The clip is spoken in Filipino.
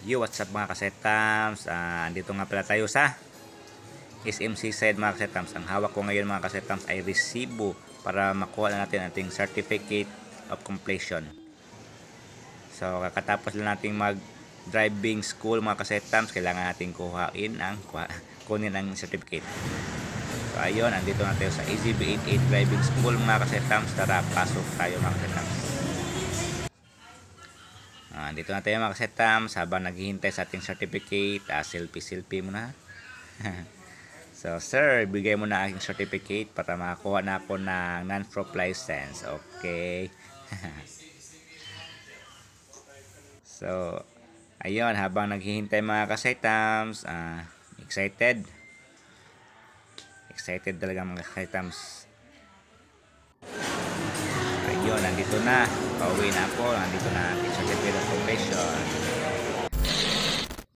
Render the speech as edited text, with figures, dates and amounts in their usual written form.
Yo, what's up mga kasetams? Andito nga pala tayo sa SMC side mga kasetams. Ang hawak ko ngayon mga kasetams ay resibo para makuha na natin ating certificate of completion. So kakatapos lang natin mag driving school mga kasetams, kailangan natin kunin ang certificate. So ayun, andito na tayo sa AZB 88 driving school mga kasetams. Tara, pasok tayo mga kasetams. Dito na tayo mga kasetams habang naghihintay sa ating certificate. Selfie muna. So sir, bigay mo na aking certificate para makakuha na ako ng non-prop license. Okay. So ayun, habang naghihintay mga kasetams, excited talaga mga kasetams. Ayun, nandito na. Pauwi na ako. Nandito na ating certificate.